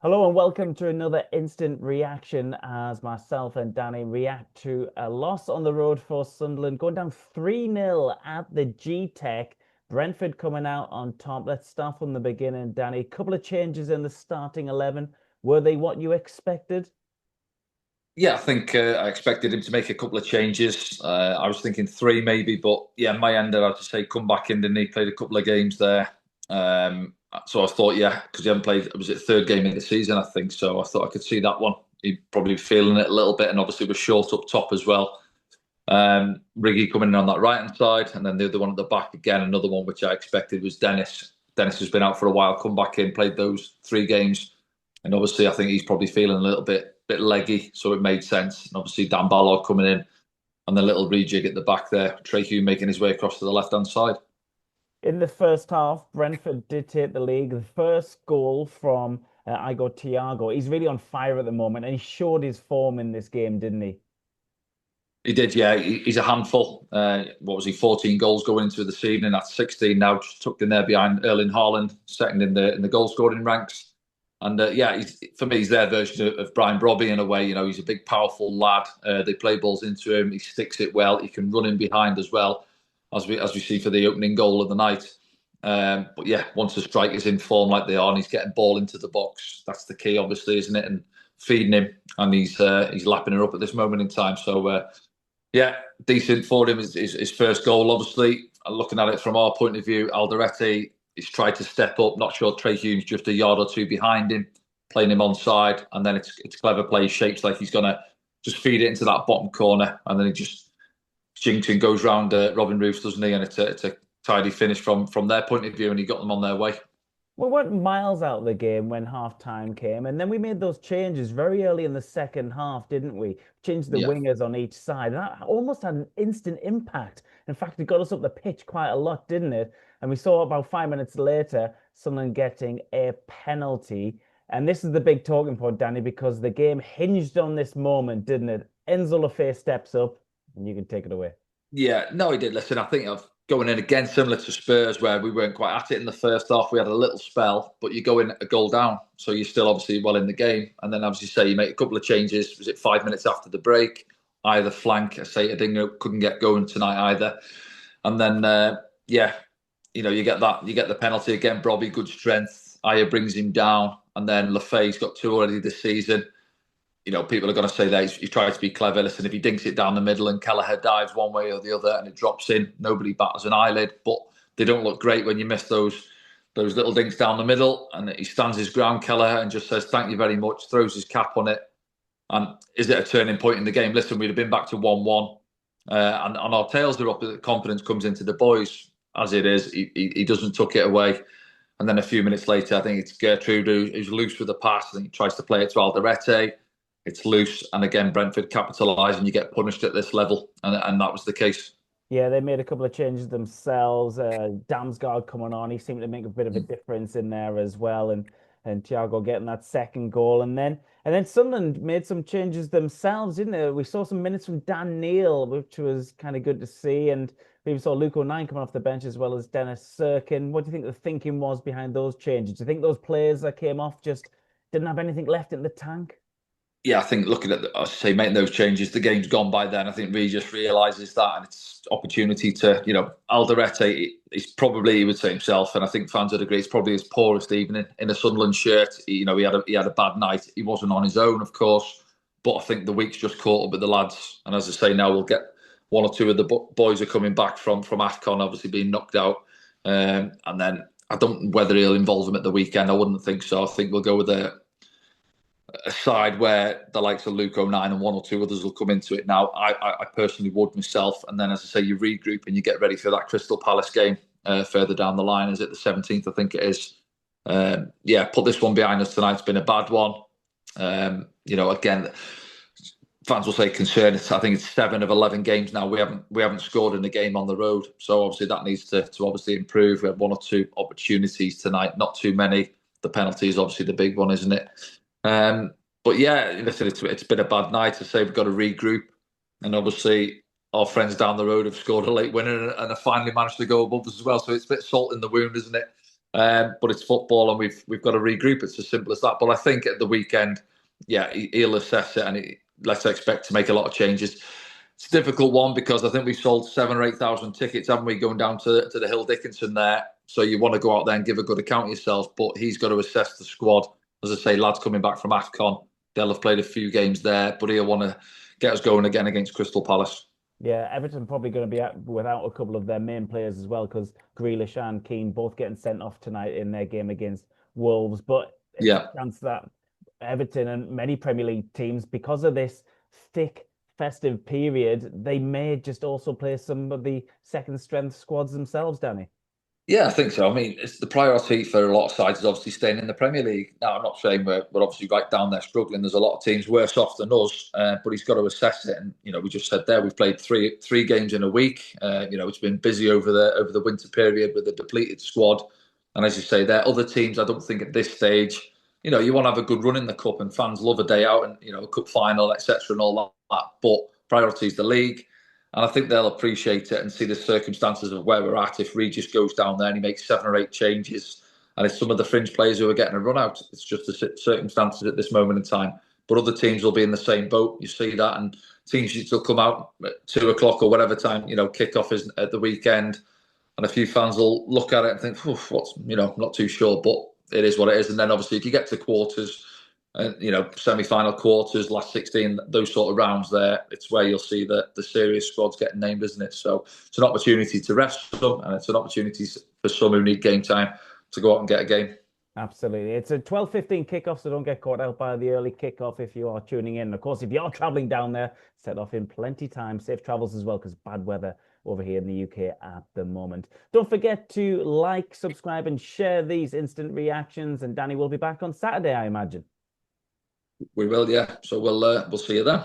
Hello and welcome to another instant reaction as myself and Danny react to a loss on the road for Sunderland, going down 3-0 at the G-Tech. Brentford coming out on top. Let's start from the beginning, Danny. A couple of changes in the starting 11. Were they what you expected? Yeah, I think I expected him to make a couple of changes. I was thinking three maybe, but yeah, my end, I had to say, come back in, didn't he? Played a couple of games there. So I thought, yeah, because he hadn't played, was it third game of the season, I think. So I thought I could see that one. He'd probably be feeling it a little bit, and obviously was short up top as well. Riggy coming in on that right hand side, and then the other one at the back again, another one which I expected was Dennis. Dennis has been out for a while, come back in, played those three games. And obviously, I think he's probably feeling a little bit leggy, so it made sense. And obviously, Dan Ballard coming in and the little rejig at the back there. Trey Hugh making his way across to the left hand side. In the first half, Brentford did take the league. The first goal from Igor Thiago. He's really on fire at the moment, and he showed his form in this game, didn't he? He did, yeah. He's a handful. What was he? 14 goals going into the season. That's 16 now, just tucked in there behind Erling Haaland, second in the goal scoring ranks. And yeah, for me, he's their version of Brian Brobby in a way. You know, he's a big, powerful lad. They play balls into him. He sticks it well. He can run in behind as well, as we see for the opening goal of the night. But yeah, once the striker's in form like they are, and he's getting ball into the box, that's the key, obviously, isn't it? And feeding him, and he's lapping her up at this moment in time. So yeah, decent for him. His first goal, obviously. Looking at it from our point of view, Alderete he's tried to step up. Not sure Trey Hume's just a yard or two behind him, playing him on side, and then it's clever play. Shapes like he's gonna just feed it into that bottom corner, and then he just jinks and goes round Robin Roofs, doesn't he? And it's a tidy finish from their point of view, and he got them on their way. We went miles out of the game when half time came, and then we made those changes very early in the second half, didn't we? Changed the Yeah. wingers on each side. That almost had an instant impact. In fact, it got us up the pitch quite a lot, didn't it? And we saw about 5 minutes later, someone getting a penalty. And this is the big talking point, Danny, because the game hinged on this moment, didn't it? Enzo Lafay steps up, and you can take it away. Yeah, no, he did. Listen, I think of going in again, similar to Spurs, where we weren't quite at it in the first half. We had a little spell, but you go in a goal down, so you're still obviously well in the game. And then, as you say, you make a couple of changes. Was it 5 minutes after the break? Either flank, I say, Adingo couldn't get going tonight either. And then, yeah, you get that, you get the penalty again. Brobby, good strength. Aya brings him down, and then Lafay's got two already this season. People are going to say that he tried to be clever. Listen, if he dinks it down the middle and Kelleher dives one way or the other and it drops in, nobody batters an eyelid. But they don't look great when you miss those little dinks down the middle. And he stands his ground, Kelleher, and just says, "Thank you very much," throws his cap on it. And is it a turning point in the game? Listen, we'd have been back to 1-1. And our tails are up. The confidence comes into the boys, as it is. He doesn't tuck it away. And then a few minutes later, I think it's Gertrude who's loose with the pass. I think he tries to play it to Alderete. It's loose, and again, Brentford capitalise, and you get punished at this level, and that was the case. Yeah, they made a couple of changes themselves. Damsgaard coming on, he seemed to make a bit of a difference in there as well, and Thiago getting that second goal, and then Sunderland made some changes themselves, didn't they? We saw some minutes from Dan Neil, which was kind of good to see, and we even saw Luke O'Nien coming off the bench as well as Dennis Sirkin. What do you think the thinking was behind those changes? Do you think those players that came off just didn't have anything left in the tank? Yeah, I think looking at, I say, making those changes, the game's gone by then. I think Ree just realises that, and it's opportunity to, Alderete is probably, he would say himself, and I think fans would agree, it's probably his poorest evening in a Sunderland shirt. He had a bad night. He wasn't on his own, of course, but I think the week's just caught up with the lads. And as I say, now we'll get one or two of the boys are coming back from AFCON, obviously being knocked out, and then I don't know whether he'll involve them at the weekend. I wouldn't think so. I think we'll go with a side where the likes of Luke O'Nien and one or two others will come into it. Now, I personally would myself, and then as I say, you regroup and you get ready for that Crystal Palace game further down the line. Is it the 17th? I think it is. Yeah, put this one behind us tonight. It's been a bad one. Again, fans will say concern. I think it's 7 of 11 games now. We haven't scored in a game on the road, so obviously that needs to obviously improve. We had one or two opportunities tonight, not too many. The penalty is obviously the big one, isn't it? But yeah, listen, it's been a bad night. I say we've got to regroup, and obviously our friends down the road have scored a late winner and have finally managed to go above us as well. So it's a bit salt in the wound, isn't it? But it's football, and we've got to regroup. It's as simple as that. But I think at the weekend, yeah, he'll assess it, and let's expect to make a lot of changes. It's a difficult one because I think we've sold 7 or 8 thousand tickets, haven't we, going down to the Hill Dickinson there. So you want to go out there and give a good account of yourself, but he's got to assess the squad. As I say, lads coming back from AFCON, they'll have played a few games there, but he'll want to get us going again against Crystal Palace. Yeah, Everton probably going to be without a couple of their main players as well because Grealish and Keane both getting sent off tonight in their game against Wolves. But it's a Yeah. chance that Everton and many Premier League teams, because of this thick festive period, they may just also play some of the second strength squads themselves, Danny. Yeah, I think so. I mean, it's the priority for a lot of sides is obviously staying in the Premier League. Now, I'm not saying we're obviously right down there struggling. There's a lot of teams worse off than us, but he's got to assess it. And we just said there we've played three games in a week. It's been busy over the winter period with a depleted squad. And as you say, there other teams. I don't think at this stage, you want to have a good run in the cup, and fans love a day out and a cup final, etc., and all that. But priority is the league. And I think they'll appreciate it and see the circumstances of where we're at. If Regis goes down there and he makes 7 or 8 changes, and it's some of the fringe players who are getting a run out, it's just the circumstances at this moment in time. But other teams will be in the same boat. You see that, and teams will come out at 2 o'clock or whatever time kickoff is at the weekend, and a few fans will look at it and think, "What's I'm not too sure," but it is what it is. And then obviously, if you get to quarters, and semi-final, quarters, last 16, those sort of rounds there, it's where you'll see the serious squads getting named, isn't it? So it's an opportunity to rest some, and it's an opportunity for some who need game time to go out and get a game. Absolutely. It's a 12:15 kickoff, so don't get caught out by the early kickoff if you are tuning in. Of course, if you're traveling down there, set off in plenty time. Safe travels as well, because bad weather over here in the UK at the moment. Don't forget to like, subscribe, and share these instant reactions. And Danny will be back on Saturday, I imagine. We will, yeah. So we'll see you then.